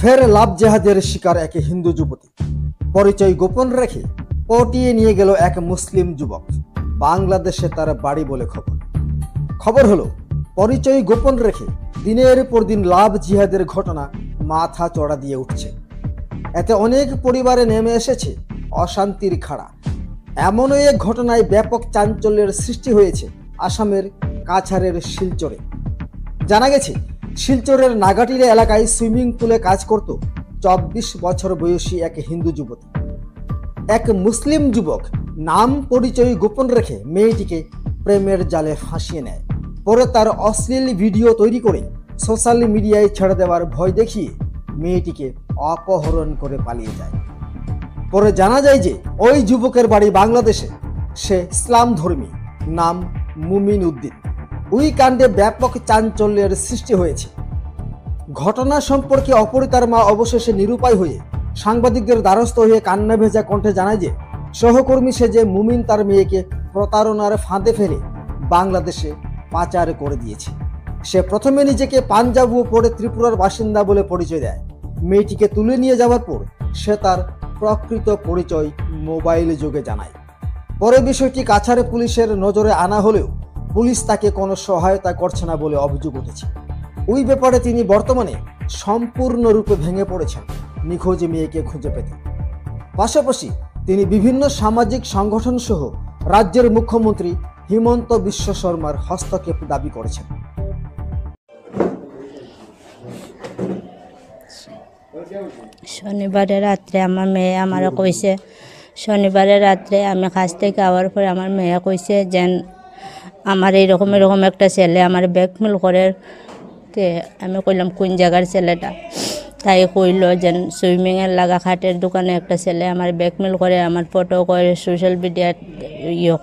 ফের লাভ জেহাদের শিকার এক হিন্দু যুবতী। পরিচয় গোপন রেখে পটিয়ে নিয়ে গেল এক মুসলিম যুবক। বাংলাদেশে তার বাড়ি বলে খবর হলো, পরিচয় গোপন রেখে দিনের পর দিন লাভ জিহাদের ঘটনা মাথা চড়া দিয়ে উঠছে। এতে অনেক পরিবারে নেমে এসেছে অশান্তির খাড়া। এমনই এক ঘটনায় ব্যাপক চাঞ্চল্যের সৃষ্টি হয়েছে আসামের কাছাড়ের শিলচরে। জানা গেছে, শিলচরের নাগাটিরা এলাকায় সুইমিং পুলে কাজ করত 24 বছর বয়সী এক হিন্দু যুবতী। এক মুসলিম যুবক নাম পরিচয় গোপন রেখে মেয়েটিকে প্রেমের জালে ফাঁসিয়ে নেয়। পরে তার অশ্লীল ভিডিও তৈরি করে সোশ্যাল মিডিয়ায় ছেড়ে দেওয়ার ভয় দেখিয়ে মেয়েটিকে অপহরণ করে পালিয়ে যায়। পরে জানা যায় যে ওই যুবকের বাড়ি বাংলাদেশে। সে ইসলাম ধর্মী, নাম মুমিন উদ্দিন। ওই কাণ্ডে ব্যাপক চাঞ্চল্যের সৃষ্টি হয়েছে। ঘটনা সম্পর্কে অপরিতার মা অবশেষে নিরুপায় হয়ে সাংবাদিকদের দ্বারস্থ হয়ে কান্না ভেজা কণ্ঠে জানায় যে সহকর্মী সেজে মুমিন তার মেয়েকে প্রতারণার ফাঁদে ফেলে বাংলাদেশে পাচার করে দিয়েছে। সে প্রথমে নিজেকে পাঞ্জাব ও পরে ত্রিপুরার বাসিন্দা বলে পরিচয় দেয়। মেয়েটিকে তুলে নিয়ে যাওয়ার পর সে তার প্রকৃত পরিচয় মোবাইল যোগে জানায়। পরে বিষয়টি কাছাড় পুলিশের নজরে আনা হলেও পুলিশ তাকে কোনো সহায়তা করছে না বলে অভিযোগ উঠেছে। ওই ব্যাপারে তিনি বর্তমানে সম্পূর্ণরূপে ভেঙে পড়েছেন নিখোঁজ মেয়েকে খুঁজে পেতে। পাশাপাশি তিনি বিভিন্ন সামাজিক সংগঠন সহ রাজ্যের মুখ্যমন্ত্রী হিমন্ত বিশ্ব শর্মার হস্তক্ষেপ দাবি করেছেন। শনিবারে রাত্রে আমার মেয়ে আমার কইছে, শনিবারে রাত্রে আমি কাজ থেকে আওয়ার পরে আমার মেয়ে কইছে যে আমার এরকম একটা ছেলে আমার ব্ল্যাকমেল করে। তে আমি কইলাম কোন জায়গার ছেলেটা? তাই কইল যে সুইমিংয়ের লাগা খাটের দোকানে একটা ছেলে আমার ব্ল্যাকমেল করে, আমার ফটো করে সোশ্যাল মিডিয়ায়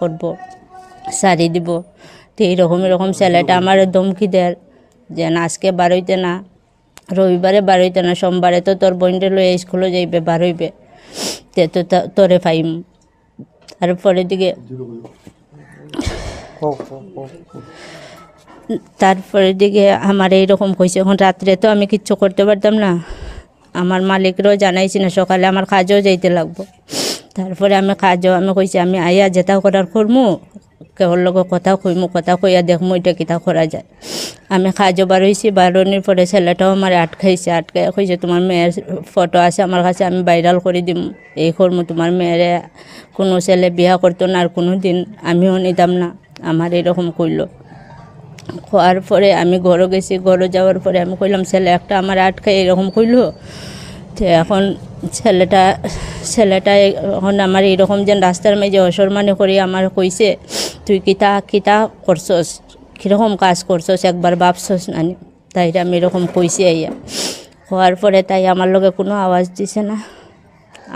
করব, সারি দিব। তো এরকম ছেলেটা আমার ধমকি দেয় যে আজকে বারইতে না, রবিবারে বারইতে না, সোমবারে তো তোর বোনটা লইয়া স্কুলে যাইবে, বারইবে, তে তো তোরে ফাইম। তারপরে দিকে আমার এইরকম কইছে। এখন রাত্রে তো আমি কিচ্ছু করতে পারতাম না, আমার মালিকরাও জানাইছি না, সকালে আমার কাজও যাইতে লাগবো। তারপরে আমি কইছি আমি আইয়া যেটা করার করমু, কেউর লগে কথা কইয়া দেখমু এটা কিতা করা যায়। আমি কাজও বারইছি, বারোনির পরে ছেলেটাও আমার আটকাইয়া কইছে তোমার মেয়ের ফটো আছে আমার কাছে, আমি ভাইরাল করে দিম, এই করমু। তোমার মেয়েরে কোনো ছেলে বিয়া করতো না আর কোনো দিন আমিও নিতাম না, আমার এরকম কইল। হওয়ার পরে আমি ঘরে গেছি, ঘরে যাওয়ার পরে আমি কইলাম ছেলে একটা আমার আটকাই এরকম কইল। তো এখন ছেলেটা এখন আমার এরকম যেন রাস্তার মাঝে অসম্মানে করি আমার কইছে তুই কিতা করছস, কীরকম কাজ করছস, একবার ভাবছস না? তাই আমি এরকম কইছি আইয়া। হওয়ার পরে তাই আমার লগে কোনো আওয়াজ দিছে না,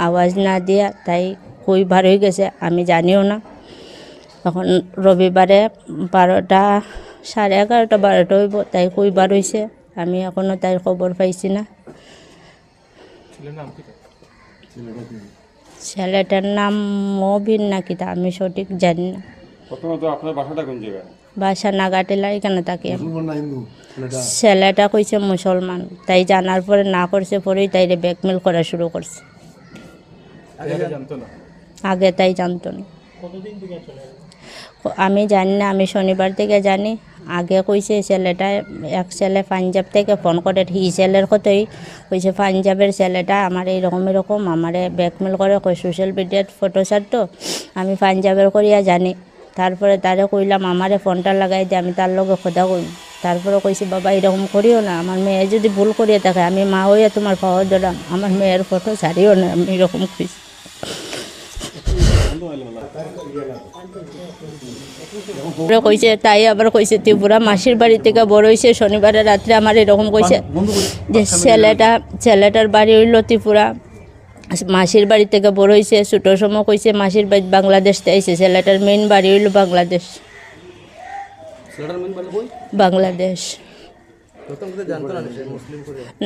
আওয়াজ না দিয়া তাই কই বার হয়ে গেছে আমি জানিও না। এখন রবিবারে 12টা, 11:30, 12টা হইব, তাই কই বার হয়েছে আমি এখনও তাই খবর পাইছি না। ছেলেটার নাম মবিন না কিতা আমি সঠিক জানি না। বাসা নাগাটিলা, এখানে থাকি। ছেলেটা কইছে মুসলমান, তাই জানার পরে না করছে, পরেই তাইরে ব্ল্যাকমেল করা শুরু করছে। আগে তাই জানতো না। আমি জানি না, আমি শনিবার থেকে জানি। আগে কইছে ছেলেটা, এক ছেলে পাঞ্জাব থেকে ফোন করে, হি ছেলের কথাই কইছে পাঞ্জাবের ছেলেটা আমার এরকম আমারে ব্ল্যাকমেল করে, কই সোশ্যাল মিডিয়াত ফটো ছাড়তো, আমি পাঞ্জাবের করিয়া জানি। তারপরে তারে কইলাম আমারে ফোনটা লাগাই দিয়ে আমি তার লগে কথা কইম। তারপরে কইছি বাবা এরকম করিও না, আমার মেয়ে যদি ভুল করিয়া থাকে আমি মা হইয়া তোমার পাওয়া দিলাম, আমার মেয়ের ফটো ছাড়িও না, আমি এরকম কইছি। কইছে তাই আবার কইছে ত্রিপুরা মাসির বাড়ি থেকে বড় হয়েছে। শনিবারে রাত্রে আমার এরকম কইছে যে ছেলেটার বাড়ি হইল ত্রিপুরা, মাসির বাড়ি থেকে বড় হয়েছে। ছোটোর সময় কইছে মাসির বাড়ি বাংলাদেশ আইছে, ছেলেটার মেইন বাড়ি হইল বাংলাদেশ।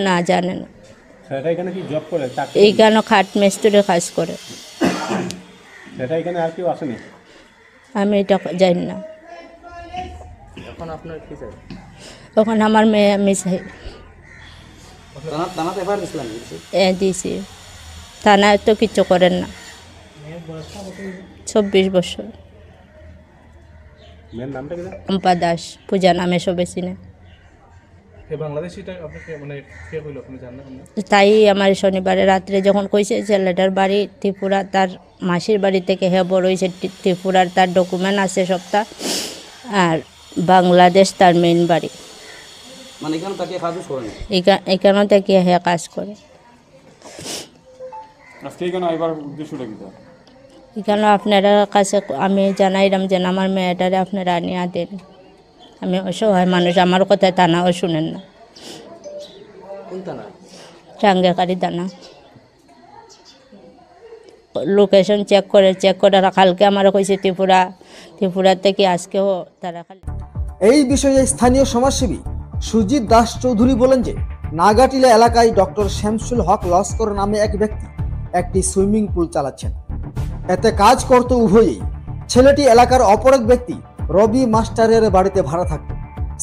না জানে না, এইখানে খাট মিস্ত্রি কাজ করে। আমি এটা জানি না। এখন আমার মেয়ে আমি চাই। থানাতে এফআইআর দিছিলেন? দিয়েছি। থানায় তো কিচ্ছু করেন না। 24 বছর। মেয়ের নামটা কি? চম্পা দাস, পূজা নামে সবে চিনে। বাংলাদেশিটা আপনাকে মানে কে কইলো, আপনি জানেন না? তাই আমার শনিবারে রাত্রে যখন কইছে ছেলেটার বাড়ি ত্রিপুরা, তার মাসির বাড়ি থেকে হে বড় হয়েছে ত্রিপুরার, তার ডকুমেন্ট আছে সবটা, আর বাংলাদেশ তার মেইন বাড়ি। মানে এখানে তাকে কাজ করেন? এখানে থেকে হে কাজ করে। আজকে এখানে আইবার উদ্দেশ্যটা কি? এখানে আপনারা কাছে আমি জানাইলাম যে আমার মেয়েটারে আপনারা আনিয়া দেন। আমি অসহায় মানুষ, আমার কথা থানাও শুনেন না। কোন থানা? টাঙ্গেকারি থানা। লোকেশন চেক করে কালকে আমার কইছে ত্রিপুরা থেকে, আজকেও তারা খালি। এই বিষয়ে স্থানীয় সমাজসেবী সুজিত দাস চৌধুরী বলেন যে নাগাটিলা এলাকায় ডক্টর শামসুল হক লস্কর নামে এক ব্যক্তি একটি সুইমিং পুল চালাচ্ছেন। এতে কাজ করত উভয়ই। ছেলেটি এলাকার অপর এক ব্যক্তি রবি মাস্টারের বাড়িতে ভাড়া থাকত।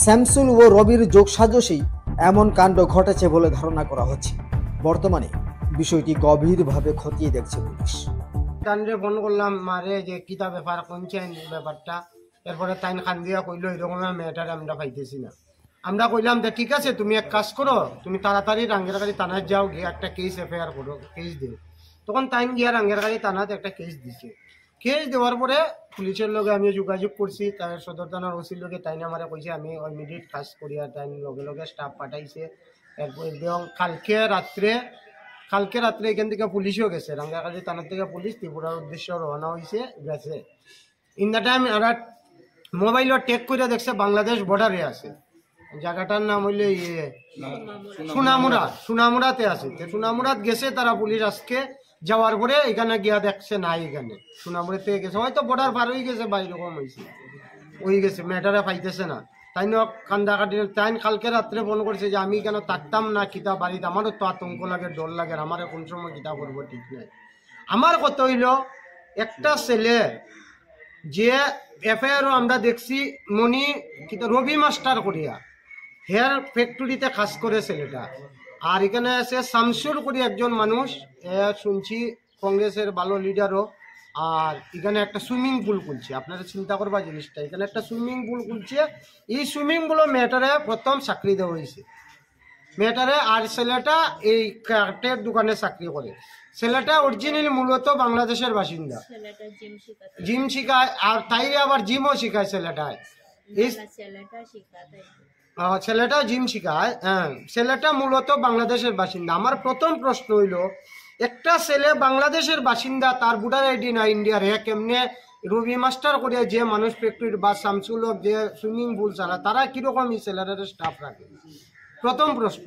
শামসুল ও রবির যোগসাজশেই এমন কাণ্ড ঘটেছে বলে ধারণা করা হচ্ছে। বর্তমানে বিষয়টি গভীরভাবে খতিয়ে দেখছে পুলিশ। তানরে ফোন করলাম মারে যে কিতা ব্যাপার কোনছেন ব্যাপারটা। এরপরে তাইন খান দিয়া কইলো এরকমের মেয়েটারে আমরা পাইতেছি না। আমরা কইলাম যে ঠিক আছে, তুমি এক কাজ করো, তুমি তাড়াতাড়ি রাঙ্গেরগাড়ি থানায় যাও, গিয়ে একটা কেস এফআইআর করো, কেস দিও। তখন তাইন গিয়া রাঙ্গেরগাড়ি থানাতে একটা কেস দিছে। কেস দেওয়ার পরে পুলিশের লগে আমি যোগাযোগ করছি, তার সদর থানার ওসির লগে। তাইন আমারে কইছে আমি ইমিডিয়েট কাজ করিয়া তাইন লগে লগে স্টাফ পাঠাইছে। এরপর এবং কালকে রাত্রে এখান থেকে পুলিশও গেছে, রাঙ্গাখালি থানার থেকে পুলিশ ত্রিপুরার উদ্দেশ্যে রওনা হয়েছে গেছে। ইন দ্য টাইম আর মোবাইলও টেক করে দেখছে বাংলাদেশ বর্ডারে আছে। জায়গাটার নাম হইলে সোনামুড়াতে আছে। সোনামুড়াত গেছে তারা পুলিশ। আজকে যাওয়ার পরে এখানে গিয়া দেখছে নাই, এখানে সোনামুড়াতে গেছে, হয়তো বর্ডার পার হয়ে গেছে বা এরকম হয়েছে, ওই গেছে, মেয়েটারে পাইতেছে না। তাই কান্দা কাটি তাই কালকে রাত্রে ফোন করছে যে আমি কেন থাকতাম না কিতা বাড়িতে, আমারও তো আতঙ্ক লাগে, ডর লাগে, আমার কোন সময় কিতা করবো ঠিক নাই। আমার কত হইল একটা ছেলে যে এফআইআরও আমরা দেখছি মনি কিতা রবি মাস্টার করিয়া হেয়ার ফ্যাক্টরিতে কাজ করে ছেলেটা। আর এখানে আছে শামসুল করি একজন মানুষ, শুনছি কংগ্রেসের ভালো লিডারও। আর এখানে একটা সুইমিং পুল খুলছে। আপনারা চিন্তা করবা জিনিসটা, এখানে একটা সুইমিং পুল খুলছে। এই সুইমিং পুলে মেয়েটারে প্রথম চাকরি দেওয়া হয়েছে মেয়েটারে। আর ছেলেটা এই কাঠের দোকানে চাকরি করে। ছেলেটা অরিজিনালি মূলত বাংলাদেশের বাসিন্দা, জিম শিখায়। আর তাইরে আবার জিমও শিখায় ছেলেটায়। এই ছেলেটা জিম শিখায়। হ্যাঁ, ছেলেটা মূলত বাংলাদেশের বাসিন্দা। আমার প্রথম প্রশ্ন হইল, একটা ছেলে বাংলাদেশের বাসিন্দা, তার ভোটার আইডি না ইন্ডিয়ার, হ্যাঁ কেমনে রবি মাস্টার করে যে মানুষ ফ্যাক্টরির বা শামসুল যে সুইমিং পুল চালা, তারা কিরকম এই ছেলেরা স্টাফ রাখে? প্রথম প্রশ্ন,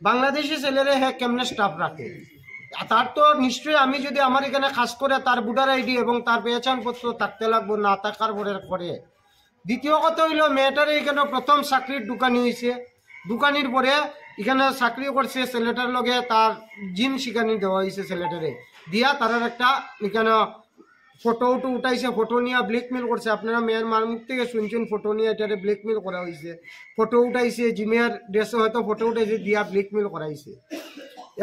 বাংলাদেশি ছেলেরা হ্যাঁ কেমনে স্টাফ রাখে? তার তো নিশ্চয়ই আমি যদি আমার এখানে কাজ করে তার ভোটার আইডি এবং তার পেহচান পত্র থাকতে লাগবো, না থাকার পরে করে। দ্বিতীয় কথা হইল, মেয়েটারে এখানে প্রথম চাকরির দোকানি হয়েছে। দোকানির পরে এখানে চাকরি করছে ছেলেটার লগে, তার জিম শিখানি দেওয়া হয়েছে ছেলেটারে দিয়া। তার একটা এখানে ফটো উঠাইছে, ফটো নিয়ে ব্ল্যাকমেল করছে। আপনারা মেয়ের মার মুখ থেকে শুনছেন, ফটো নিয়ে এটারে ব্ল্যাকমেল করা হয়েছে। ফটো উঠাইছে, জিমের ড্রেসে হয়তো ফটো উঠাইছে, দিয়া ব্ল্যাকমেল করাইছে।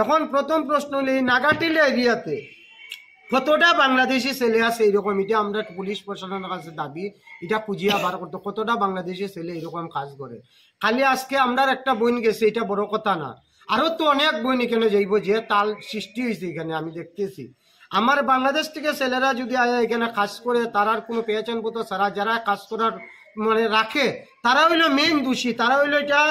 এখন প্রথম প্রশ্ন হলে এই নাগাটিলা এরিয়াতে কতটা বাংলাদেশি ছেলে আছে এরকম, এটা আমরা পুলিশ প্রশাসনের কাছে দাবি, এটা খুঁজিয়া বার করতে, কতটা বাংলাদেশি ছেলে এরকম কাজ করে। খালি আজকে আমরা একটা বোন গেছে, এটা বড় কথা না, আরো তো অনেক বোন এখানে যাইব, যে তাল সৃষ্টি হয়েছে এখানে আমি দেখতেছি। আমার বাংলাদেশ থেকে ছেলেরা যদি আয়া এখানে কাজ করে, তারার কোনো পেহচান পত্র ছাড়া যারা কাজ করার মানে রাখে, তারা হইলো মেইন দোষী। তারা হইলো এটা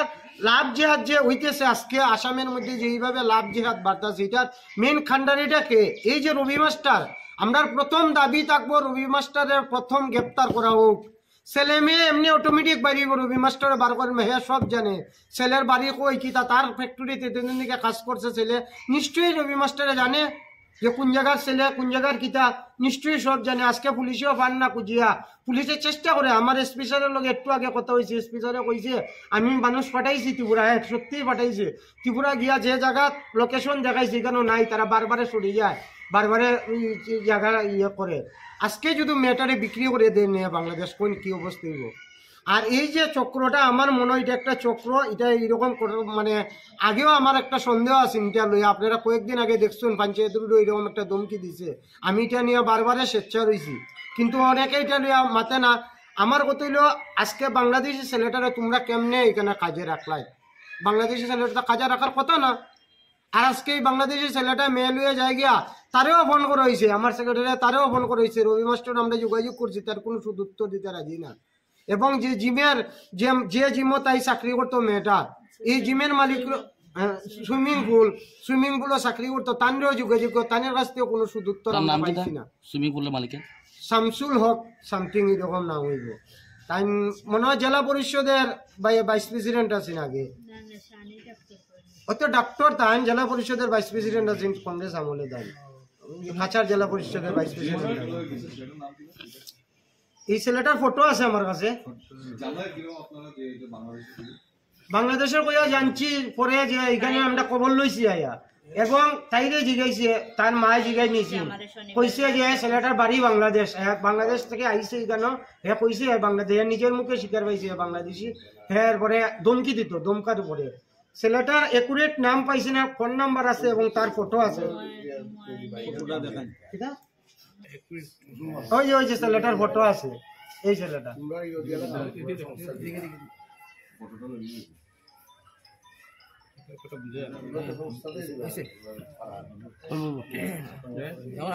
লাভ জেহাদ যে হইতেছে আজকে আসামের মধ্যে, যে এইভাবে লাভ জেহাদ বাড়তেছে, এটার মেইন খান্ডারিটা কে? এই যে রবি মাস্টার। আমরা প্রথম দাবি থাকবো রবি মাস্টারের প্রথম গ্রেপ্তার করা হোক। ছেলে মেয়ে এমনি অটোমেটিক বাড়িব, রবি মাস্টারে বার করবে, হ্যাঁ সব জানে ছেলের বাড়ি কই কিতা, তার ফ্যাক্টরিতে তিন দিকে কাজ করছে ছেলে, নিশ্চয়ই রবি মাস্টারে জানে যে কোন জায়গার ছেলে কোন জায়গার কিতা, নিশ্চয়ই সব জানে। আজকে পুলিশেও পান না খুঁজিয়া, পুলিশে চেষ্টা করে। আমার এসপি স্যারের লগে একটু আগে কথা হয়েছে, এসপি স্যারে কইছে আমি মানুষ পাঠাইছি ত্রিপুরা, সত্যিই পাঠাইছে। ত্রিপুরা গিয়া যে জায়গা লোকেশন দেখাইছে এখানেও নাই, তারা বারবারে সরে যায়, বারবারে জায়গা ইয়ে করে। আজকে যদি মেয়েটারে বিক্রি করে দেয় নিয়ে বাংলাদেশ, কোন কি অবস্থা হইব? আর এই যে চক্রটা আমার মনে হয় এটা একটা চক্র, এটা এইরকম মানে আগেও আমার একটা সন্দেহ আছে এটা লইয়া। আপনারা কয়েকদিন আগে দেখছেন পঞ্চায়েতের এরকম একটা ধমকি দিছে, আমি এটা নিয়ে বারবারে স্বেচ্ছা রয়েছি, কিন্তু অনেকে এটা নিয়ে মাতে না। আমার কথা হইল আজকে বাংলাদেশি ছেলেটারে তোমরা কেমনে এখানে কাজে রাখলাই? বাংলাদেশি ছেলেটা কাজে রাখার কথা না। আর আজকে এই বাংলাদেশি ছেলেটা মেয়ে লুয়ে যায় গিয়া, তারেও ফোন করা হয়েছে, আমার সেক্রেটারি তারেও ফোন করা হয়েছে, রবি মাস্টার আমরা যোগাযোগ করছি, তার কোনো উত্তর দিতে রাজি না। এবং যে জিমের যে জিমও তাই চাকরি করতো মেয়েটা, এই জিমের মালিক সুইমিং পুলও চাকরি করতো, তানেরও যোগাযোগ করতো, তানের কাছ থেকে কোনো উত্তর আমরা পাইছি না। সুইমিং পুলের মালিকের শামসুল হক সামথিং এরকম নাম হইব। তাই মনে হয় জেলা পরিষদের ভাইস প্রেসিডেন্ট আছেন আগে, অত ডাক্তার তাই জেলা পরিষদের ভাইস প্রেসিডেন্ট আছেন কংগ্রেস আমলে, দেন খাঁচার জেলা পরিষদের ভাইস প্রেসিডেন্ট। এই ছেলেটার ফটো আছে আমার কাছে, বাংলাদেশের কইয়া জানছি পরে যে এখানে আমরা খবর লইছি আয়া, এবং তাইরে জিগাইছে, তার মায়ে জিগাই নিয়েছি, কইছে যে ছেলেটার বাড়ি বাংলাদেশ, বাংলাদেশ থেকে আইছে এখানে, হ্যাঁ কইছে বাংলাদেশ, নিজের মুখে স্বীকার পাইছে বাংলাদেশি। হ্যাঁ পরে ধমকি দিত, ধমকার উপরে ছেলেটার একুরেট নাম পাইছে না, ফোন নাম্বার আছে এবং তার ফটো আছে। ওই যে ছেলেটার ফটো আছে, এই ছেলেটা।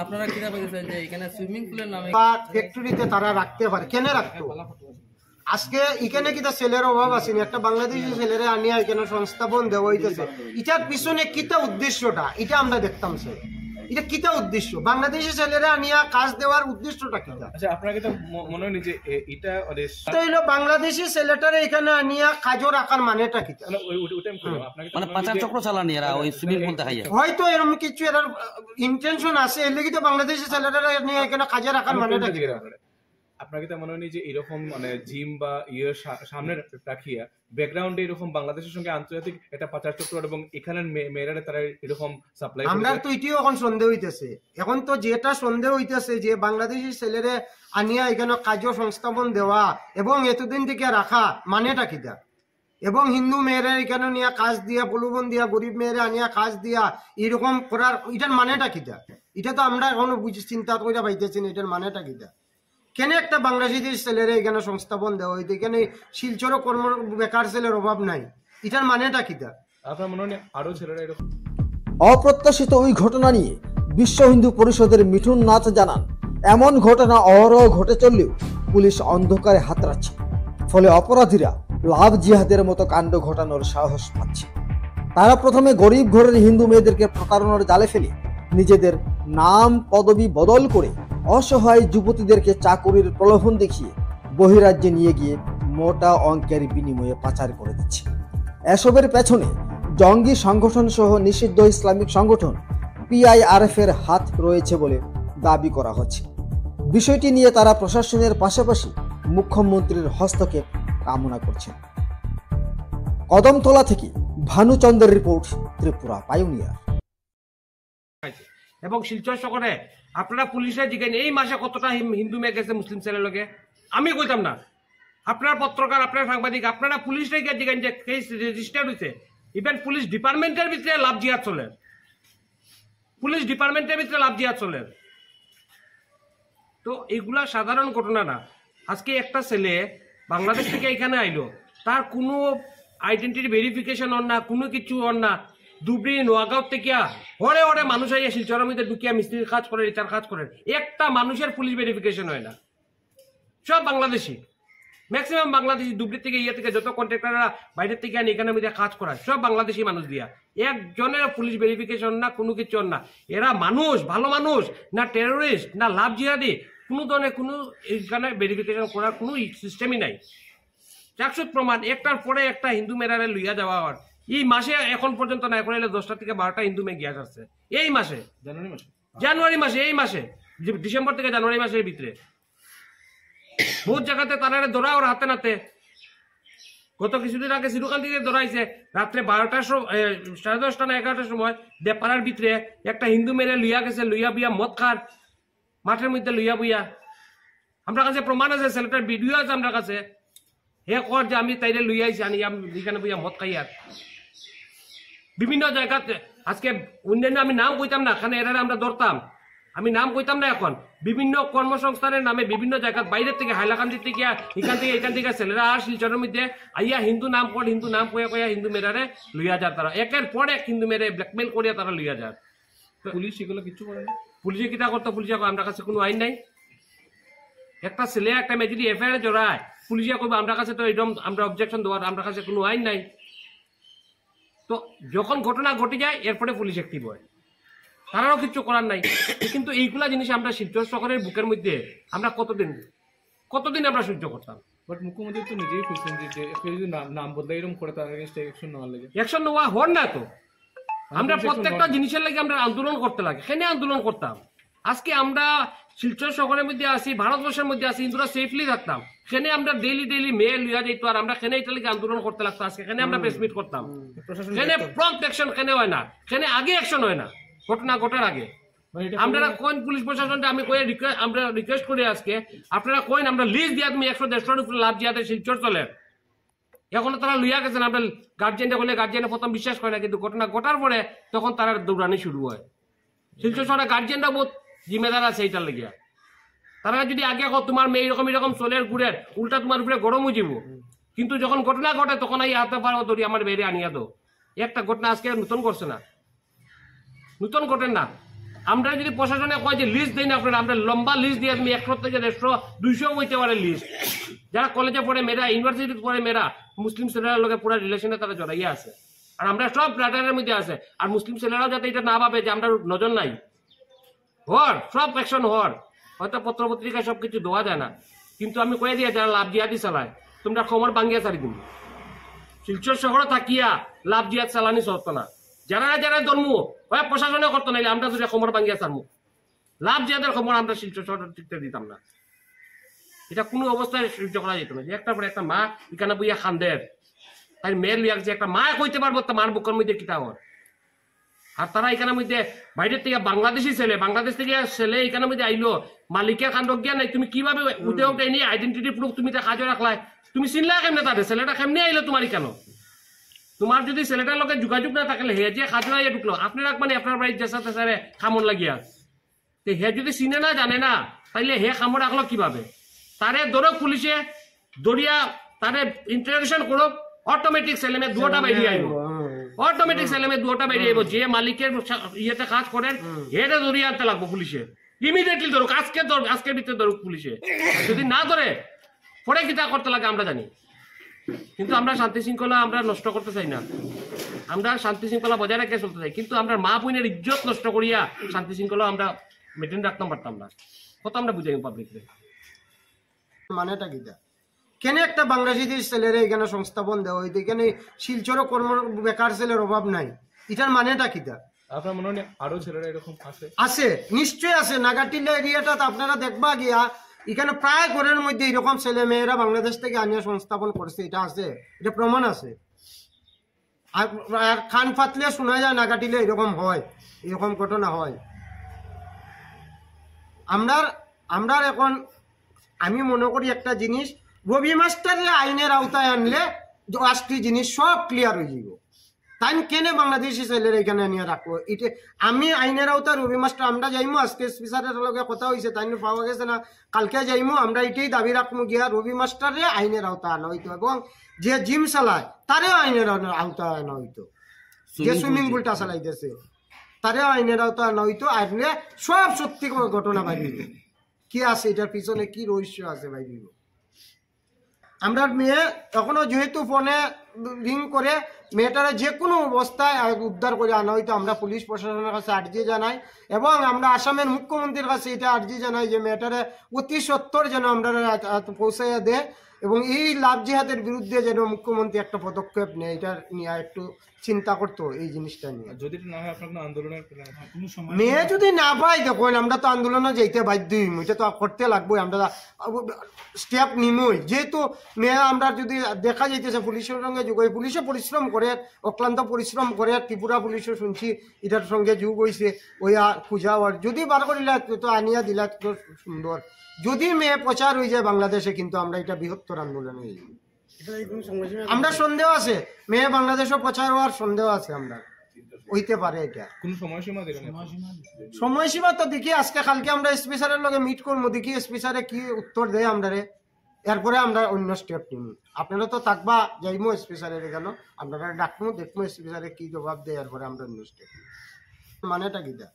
আপনারা কিনা পেয়েছেন যে এখানে সুইমিং পুলের নামে ফ্যাক্টরিতে তারা রাখতে পারে, কেন রাখতো? আজকে এখানে কিটা ছেলের অভাব আছে, একটা বাংলাদেশি ছেলেরা আনিয়া এখানে সংস্থাপন দেওয়া হইতেছে, এটার পিছনে কিটা উদ্দেশ্যটা এটা আমরা দেখতাম স্যার। এটা কিটা উদ্দেশ্য? বাংলাদেশি ছেলেরা আনিয়া কাজ দেওয়ার উদ্দেশ্যটা কিটা? আচ্ছা আপনার কি তো মনে হয় যে এটা হইলো বাংলাদেশি ছেলেটারে এখানে আনিয়া কাজও রাখার মানেটা কিটা? মানে পাচার চক্র চালানি এরা ওই সুইমিং পুল দেখাইয়া, হয়তো এরকম কিছু এর ইন্টেনশন আছে, এর লাগি তো বাংলাদেশি ছেলেটারে আনিয়া এখানে কাজে রাখার মানেটা কি? আপনাকে তো মনে হয় যে এরকম মানে জিম বা ইয়ের সামনে রাখিয়া ব্যাকগ্রাউন্ডে এরকম বাংলাদেশের সঙ্গে আন্তর্জাতিক একটা পাচার চক্র এবং এখানে মেয়েরা তারা এরকম সাপ্লাই, আমরা তো এটিও এখন সন্দেহ হইতেছে। এখন তো যেটা সন্দেহ হইতেছে যে বাংলাদেশি ছেলেরে আনিয়া এখানে কার্য সংস্থাপন দেওয়া এবং এতদিন থেকে রাখা মানেটা কিটা, এবং হিন্দু মেয়েরা এখানে নিয়ে কাজ দিয়া, প্রলোভন দিয়া, গরিব মেয়েরা আনিয়া কাজ দিয়া এরকম করার এটার মানেটা কিটা? এটা তো আমরা এখনো চিন্তা করে পাইতেছি না এটার মানেটা কিটা। কেন একটা বাংলাদেশি ছেলেরা এখানে সংস্থাপন দেওয়া হইতে, এখানে শিলচর কর্ম বেকার ছেলের অভাব নাই, এটার মানেটা কিটা? আপনার মনে হয় আরো ছেলেরা এরকম? অপ্রত্যাশিত ওই ঘটনা নিয়ে বিশ্ব হিন্দু পরিষদের মিঠুন নাথ জানান, এমন ঘটনা অহরহ ঘটে চললেও পুলিশ অন্ধকারে হাতড়াচ্ছে, ফলে অপরাধীরা লাভ জিহাদের মতো কাণ্ড ঘটানোর সাহস পাচ্ছে। তারা প্রথমে গরিব ঘরের হিন্দু মেয়েদেরকে প্রতারণার জালে ফেলে নিজেদের নাম পদবি বদল করে অসহায় যুবতীদেরকে চাকুরির প্রলোভন দেখিয়ে বহিরাজ্যে নিয়ে গিয়ে মোটা অঙ্কের বিনিময়ে পাচার করে দিচ্ছে। এসবের পেছনে জঙ্গি সংগঠন সহ নিষিদ্ধ ইসলামিক সংগঠন PIRF এর হাত রয়েছে বলে দাবি করা হচ্ছে। বিষয়টি নিয়ে তারা প্রশাসনের পাশাপাশি মুখ্যমন্ত্রীর হস্তক্ষেপ কামনা করছেন। কদমতলা থেকে ভানুচন্দ্রের রিপোর্ট, ত্রিপুরা পাইওনিয়ার। এবং শিলচর শহরে আপনারা পুলিশের জিজ্ঞেস এই মাসে কতটা হিন্দু মেয়ে গেছে মুসলিম ছেলের লগে, আমি কইতাম না। আপনার পত্রকার, আপনার সাংবাদিক, আপনারা পুলিশে গিয়ে জিজ্ঞেস যে কেস রেজিস্টার্ড হয়েছে। ইভেন পুলিশ ডিপার্টমেন্টের ভিতরে লাভ জিহাদ চলে, পুলিশ ডিপার্টমেন্টের ভিতরে লাভ জিহাদ চলে। তো এগুলা সাধারণ ঘটনা না। আজকে একটা ছেলে বাংলাদেশ থেকে এখানে আইলো, তার কোনো আইডেন্টিটি ভেরিফিকেশন হন না, কোনো কিছু হন না। ধুবড়ি নোয়াগাঁও থেকে হরে হরে মানুষ আইয়া শিলচরের মধ্যে ঢুকিয়া মিস্ত্রির কাজ করেন, এটার কাজ করেন, একটা মানুষের পুলিশ ভেরিফিকেশন হয় না। সব বাংলাদেশি, ম্যাক্সিমাম বাংলাদেশি। ধুবড়ি থেকে ইয়ে থেকে যত কন্ট্রাক্টররা বাইরের থেকে আনি এখানে মধ্যে কাজ করায় সব বাংলাদেশি মানুষ দিয়া। একজনের পুলিশ ভেরিফিকেশন না, কোনো কিছু না। এরা মানুষ, ভালো মানুষ না, টেরোরিস্ট না লাভ জিহাদি, কোনো ধরনের কোনো এখানে ভেরিফিকেশন করার কোনো সিস্টেমই নাই। চাকসুদ প্রমাণ একটার পরে একটা হিন্দু মেয়েরারে লইয়া যাওয়া হয়। এই মাসে এখন পর্যন্ত না করে 10টা থেকে 12টা হিন্দু মেয়ে গিয়া যাচ্ছে এই মাসে, জানুয়ারি মাসে, এই মাসে ডিসেম্বর থেকে জানুয়ারি মাসের ভিতরে। বহুত জায়গাতে তারা ধরা ওর হাতে নাতে। গত কিছুদিন আগে সিরুকান্তিতে ধরাইছে রাত্রে 12টার সময়, 10:30 না 11টার সময় দেপাড়ার ভিতরে একটা হিন্দু মেয়েরে লইয়া গেছে, লইয়া বিয়া মদ খার মাঠের মধ্যে লইয়া বইয়া। আমরা কাছে প্রমাণ আছে, ছেলেটার ভিডিও আছে আমরা কাছে। হে কর যে আমি তাইলে লুই আইছি আনি এখানে বইয়া মদ খাই আর বিভিন্ন জায়গাতে আজকে অন্যান্য আমি নাম কইতাম না, এখানে এরা আমরা ধরতাম, আমি নাম কইতাম না এখন, বিভিন্ন কর্মসংস্থানের নামে বিভিন্ন জায়গা বাইরের থেকে হাইলাকান্দি থেকে এখান থেকে ছেলেরা আর শিলচরের মধ্যে আইয়া হিন্দু নাম কয়া হিন্দু মেরারে লইয়া যায়, তারা একের পর এক হিন্দু মেরে ব্ল্যাকমেল করিয়া তারা লইয়া যায়। পুলিশ এগুলো কিছু করে না? পুলিশে কিতা করতো, পুলিশে আমরা কাছে কোনো আইন নাই। একটা ছেলে একটা মেয়ে যদি এফআইআর জড়ায়, পুলিশে করবো আমরা কাছে তো একদম আমরা অবজেকশন দেওয়ার আমরা কাছে কোনো আইন নাই। তো যখন ঘটনা ঘটে যায় এরপরে পুলিশ অ্যাক্টিভ হয়, তারাও কিছু করার নাই। কিন্তু এইগুলা জিনিস আমরা শিলচর শহরের বুকের মধ্যে আমরা কতদিন আমরা সহ্য করতাম। বাট মুখ্যমন্ত্রী তো নিজেই বলছেন যে কেউ যদি নাম বদলে এরকম করে তার এগেইনস্টে অ্যাকশন নেওয়ার লাগে। অ্যাকশন নেওয়া হন না তো, আমরা প্রত্যেকটা জিনিসের লাগে আমরা আন্দোলন করতে লাগে, সেখানে আন্দোলন করতাম। আজকে আমরা শিলচর শহরের মধ্যে আছি, ভারতবর্ষের মধ্যে আছি, হিন্দুরা সেফলি থাকতাম, সেখানে আমরা ডেইলি মেল লইয়া যাইতো আর আমরা সেখানে এটা লিগে আন্দোলন করতে লাগতো। আজকে সেখানে আমরা প্রেস মিট করতাম, সেখানে প্রম্পট অ্যাকশন সেখানে হয় না, সেখানে আগে অ্যাকশন হয় না, ঘটনা ঘটার আগে। আপনারা কোন পুলিশ প্রশাসনটা আমি আমরা রিকোয়েস্ট করি আজকে আপনারা কোন আমরা লিস্ট দিয়া তুমি 100-150 উপরে লাভ দিয়াতে শিলচর চলে, এখনো তারা লইয়া গেছেন। আমরা গার্জিয়ানটা বলে গার্জিয়ানে প্রথম বিশ্বাস করে না, কিন্তু ঘটনা ঘটার পরে তখন তারা দৌড়ানি শুরু হয়। শিলচর শহরে গার্জিয়ানরা বহুত জিম্মেদার আছে এইটার লেগিয়া। তারা যদি আগে তোমার মেয়ে এরকম চলের ঘুরে উল্টা তোমার উপরে গরম হয়ে যাব, কিন্তু যখন ঘটনা ঘটে তখন এই হাতে পারো ধরি আমার মেয়েরে আনিয়া দো। একটা ঘটনা আজকে নতুন করছে না, নতুন ঘটেন না। আমরা যদি প্রশাসনে কয় যে লিস্ট দেই না আপনারা, আমরা লম্বা লিস্ট দিয়ে তুমি 100 থেকে 150-200 হইতে পারে লিস্ট। যারা কলেজে পড়ে মেয়েরা, ইউনিভার্সিটিতে পড়ে মেয়েরা, মুসলিম ছেলেরা লোকের পুরো রিলেশনে তারা জড়াইয়া আছে, আর আমরা সব রাডারের মধ্যে আছে। আর মুসলিম ছেলেরাও যাতে এটা না ভাবে যে আমরা নজর নাই, সব অ্যাকশন হয়তো পত্র পত্রিকায় সবকিছু দেওয়া যায় না, কিন্তু আমি কয়ে দিয়ে যারা লাভ জিহাদি চালায় তোমরা খবর ভাঙ্গিয়া চারি দিন। শিলচর শহরে থাকিয়া লাভ জিহাদ চালানি চলতো না, যারা ধর্ম হয় প্রশাসনে করতো না, আমরা যদি খবর ভাঙ্গিয়া চালমু লাভ জিহাদের খবর আমরা শিলচর শহরে টিকতে দিতাম না। এটা কোনো অবস্থায় সহ্য করা যেত না যে একটার পরে একটা মা এখানে বইয়া খান্দের, তাই মেয়ের লিয়া যে একটা মা কইতে পারবো তা মার বুকের মধ্যে কিতা হয়। আর তারা এখানের মধ্যে বাইরের থেকে বাংলাদেশ থেকে ছেলে এখানের মধ্যে আইলো, মালিকের কাণ্ড জ্ঞান নাই, তুমি কিভাবে উঠে নিয়ে আইডেন্টিটি প্রুফ তুমি কাজে রাখলাই, তুমি চিনলা কেমনে তাদের ছেলেটা কেমনে আইলো তোমার কেন? তোমার যদি ছেলেটার লোকের যোগাযোগ না থাকলে হে যে কাজে আইয়া ঢুকলো আপনি রাখবেন আপনার বাড়ির যেসা তেসারে খামন লাগিয়া, হে যদি চিনে না জানে না তাইলে হে খামর রাখলো কিভাবে? তারে ধরো পুলিশে দরিয়া তারে ইন্টারোগেশন করো, অটোমেটিক ছেলেমে দুটা বেরিয়ে আইব, অটোমেটিক ছেলেমে দুটা বেরিয়ে আইব। যে মালিকের ইয়েতে কাজ করেন হেটা ধরিয়ে আনতে লাগবো পুলিশে, ইমিডিয়েটলি ধরুক, আজকের ভিতরে ধরুক পুলিশে। যদি না ধরে পরে কিতা করতে লাগে আমরা জানি, কিন্তু আমরা শান্তি শৃঙ্খলা আমরা নষ্ট করতে চাই না, আমরা শান্তি শৃঙ্খলা বজায় রেখে চলতে চাই। কিন্তু আমরা মা বোনের ইজ্জত নষ্ট করিয়া শান্তি শৃঙ্খলা আমরা মেনটেন রাখতে পারতাম না, কত আমরা বুঝাই পাবলিকরে। মানেটা কিটা কেন একটা বাংলাদেশি ছেলের এখানে সংস্থাপন দেওয়া হইতে, এখানে শিলচরও কর্ম বেকার ছেলের অভাব নাই, এটার মানেটা কিটা? আপনার মনে হয় আরো ছেলেরা এরকম আছে? নিশ্চয়ই আছে। নাগাটিলা এরিয়াটা আপনারা দেখবা গিয়া এখানে প্রায় ঘরের মধ্যে এরকম ছেলে মেয়েরা বাংলাদেশ থেকে আনিয়া সংস্থাপন করছে, এটা আছে, এটা প্রমাণ আছে। আর খান ফাতলে শোনা যায় নাগাটিলে এরকম হয়, এরকম ঘটনা হয়। আমরা এখন আমি মনে করি একটা জিনিস, রবি মাস্টাররা আইনের আওতায় আনলে 8টি জিনিস সব ক্লিয়ার হয়ে যাব। তাই কেন বাংলাদেশি ছেলের এখানে নিয়ে রাখবো? এটা আমি আইনের আওতায় রবি মাস্টার আমরা যাইমু, আজকে স্পিকারের লগে কথা হয়েছে, তাই পাওয়া গেছে না, কালকে যাইমু, আমরা এটাই দাবি রাখবো গিয়া রবি মাস্টারে আইনের আওতায় আনা হইতো, এবং যে জিম চালায় তারেও আইনের আওতায় আনা হইতো, যে সুইমিং পুলটা চালাইতেছে তারেও আইনের আওতায় আনা হইতো। আইনে সব সত্যি ঘটনা বাইরে কি আছে, এটার পিছনে কি রহস্য আছে বাইরে। আমরা মেয়ে এখনো যেহেতু ফোনে রিং করে মেয়েটারা যে কোনো অবস্থায় উদ্ধার করে আনা হইতো, আমরা পুলিশ প্রশাসনের কাছে আর্জি জানাই এবং আমরা আসামের মুখ্যমন্ত্রীর কাছে এটা আর্জি জানাই যে মেয়েটারা অতি সত্বর যেন আমরা পৌঁছাইয়া দেয়, এবং এই লাভ জিহাদের বিরুদ্ধে যেন মুখ্যমন্ত্রী একটা পদক্ষেপ নেয়, এটা নিয়ে একটু চিন্তা করতো এই জিনিসটা নিয়ে। যদি না হয় আপনার আন্দোলনের মেয়ে যদি না পাই, দেখুন আমরা তো আন্দোলনে যেতে বাধ্য হইম, এটা তো করতে লাগবো, আমরা স্টেপ নিমই। যেহেতু মেয়ে আমরা যদি দেখা যাইতেছে পুলিশের সঙ্গে যোগ হয়, পুলিশে পরিশ্রম করে, অক্লান্ত পরিশ্রম করে, ত্রিপুরা পুলিশও শুনছি এটার সঙ্গে যোগ হয়েছে, ওইয়া খুঁজা আর যদি বার করিলা তো আনিয়া দিলা তো সুন্দর। যদি মেয়ে প্রচার হয়ে যায় বাংলাদেশে, কিন্তু আমরা এটা বৃহত্তর আন্দোলন হয়ে যাই। আমরা সন্দেহ আছে মেয়ে বাংলাদেশও প্রচার হওয়ার সন্দেহ আছে আমরা হইতে পারে এটা কোন সময়সীমা দেবেন সময়সীমা তো দেখি আজকে কালকে আমরা স্পেশালের লগে মিট করবো দেখি স্পেশালে কি উত্তর দেয় আমরা রে এরপরে আমরা অন্য স্টেপ নিব আপনারা তো থাকবা যাইমো স্পেশালের কেন আপনারা ডাকবো দেখবো স্পেশালে কি জবাব দেয় এরপরে আমরা অন্য স্টেপ মানেটা কি দা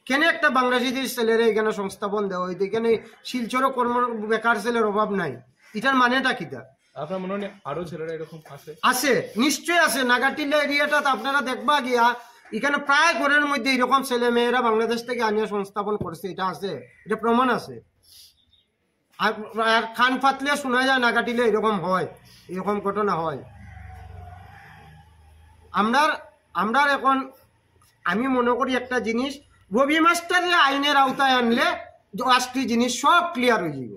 কেন একটা বাংলাদেশি ছেলের এখানে সংস্থাপন দেওয়া হইতে এখানে শিলচর কর্ম বেকার ছেলের অভাব নাই এটার মানেটা কি দা আপনার মনে হয় আরো ছেলেরা এরকম আছে? আছে নিশ্চয়ই আছে নাগাটিলা এরিয়াটা আপনারা দেখবা গিয়া এখানে প্রায় ঘরের মধ্যে এরকম ছেলে মেয়েরা বাংলাদেশ থেকে আনিয়া সংস্থাপন করছে এটা আছে এটা প্রমাণ আছে আর খান ফাতলে শোনা যায় নাগাটিলে এরকম হয় এরকম ঘটনা হয় আমরা এখন আমি মনে করি একটা জিনিস রবি মাস্টারের আইনের আওতায় আনলে আজকে জিনিস সব ক্লিয়ার হয়ে যাব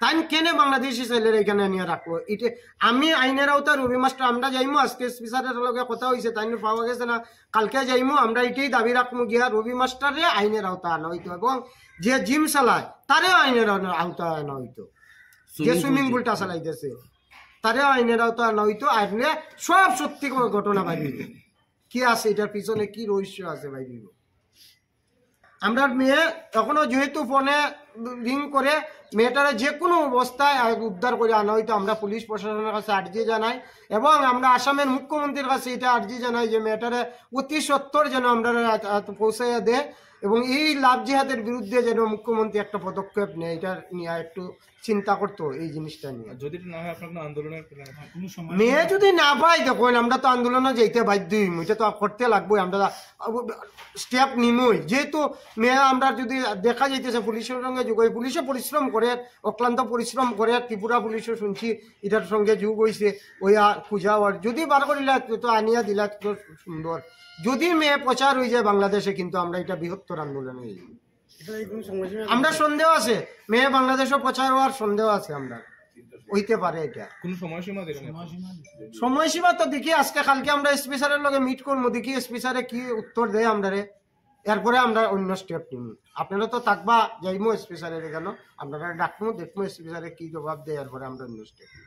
তাই কেন বাংলাদেশি ছেলেরা এখানে নিয়ে রাখবো এটা আমি আইনের আওতায় রবি মাস্টার আমরা যাইমো আজকে স্পিকারের লগে কথা হয়েছে তাই পাওয়া গেছে না কালকে যাইমো আমরা এটাই দাবি রাখবো গিয়া রবি মাস্টারে আইনের আওতায় আনা হইতো এবং যে জিম চালায় তারেও আইনের আওতায় আনা হইতো যে সুইমিং পুলটা চালাইতেছে তারেও আইনের আওতায় আনা হইতো আইনে সব সত্যি ঘটনা ভাবিব কি আছে এটার পিছনে কি রহস্য আছে ভাবিব আমরা মেয়ে এখনো যেহেতু ফোনে রিং করে মেয়েটারে যে কোনো অবস্থায় উদ্ধার করে আনা হয়তো আমরা পুলিশ প্রশাসনের কাছে আর্জি জানাই এবং আমরা আসামের মুখ্যমন্ত্রীর কাছে এটা আর্জি জানাই যে মেয়েটারে অতি সত্বর যেন আমরা পৌঁছাইয়া দেয় এবং এই লাভ জিহাদের বিরুদ্ধে যেন মুখ্যমন্ত্রী একটা পদক্ষেপ নেয় এটা নিয়ে একটু চিন্তা করতো এই জিনিসটা নিয়ে যদি না হয় আপনার আন্দোলনের মেয়ে যদি না পাই দেখুন আমরা তো আন্দোলনে যেতে বাধ্য হইম এটা তো করতে লাগবো আমরা স্টেপ নিমই যেহেতু মেয়ে আমরা যদি দেখা যাইতেছে পুলিশের সঙ্গে যোগ হয় পুলিশে পরিশ্রম করে অক্লান্ত পরিশ্রম করে ত্রিপুরা পুলিশও শুনছি এটার সঙ্গে যোগ হয়েছে ওই পূজা যদি বার করিলা তো আনিয়া দিলা তো সুন্দর যদি মেয়ে প্রচার হয়ে যায় বাংলাদেশে কিন্তু আমরা এটা বৃহত্তর আন্দোলন হয়ে যাই আমরা সন্দেহ আছে মেয়ে বাংলাদেশও প্রচার হওয়ার সন্দেহ আছে আমরা হইতে পারে এটা কোন সময়সীমা দেবেন সময়সীমা তো দেখি আজকে কালকে আমরা স্পেশালের লগে মিট করবো দেখি স্পেশালে কি উত্তর দেয় আমরা রে এরপরে আমরা অন্য স্টেপ নিব আপনারা তো থাকবা যাইমো স্পেশালের কেন আপনারা ডাকবো দেখবো স্পেশালে কি জবাব দেয় এরপরে আমরা অন্য স্টেপ নিব